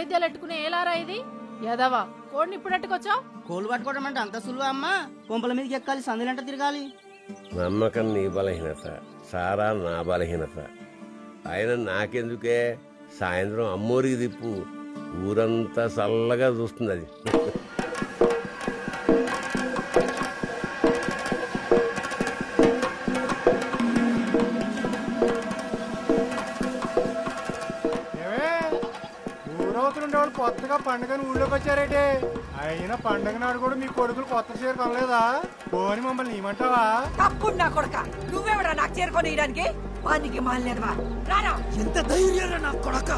నైవేద్యాలు పెట్టుకునే ఏలారా ఇది యదవా కోడిని ఇప్పుడు ఎట్టుకొచ్చావు? కోళ్ళు పట్టుకోవడం అంటే అంత సులువా అమ్మా? కొంపల మీదకి ఎక్కాలి, సందులంట తిరగాలి. నమ్మకం నీ బలహీనత, సారా నా బలహీనత. ఆయన నాకెందుకే, సాయంత్రం అమ్మోరికి తిప్పు, ఊరంతా చల్లగా చూస్తుంది అది. ఊరవుతుండేవాళ్ళు కొత్తగా పండుగని ఊళ్ళోకి వచ్చారేటే? అయినా పండుగ నాడు కూడా మీ కొడుకులు కొత్త చీర కొనలేదా? పోని మమ్మల్ని ఏమంటావా? తప్పుడు నా కొడక, నువ్వెవడా నాకు చేరుకొని ఇయడానికి? వానికి మాలేదువా? ఎంత ధైర్యం నా కొడక!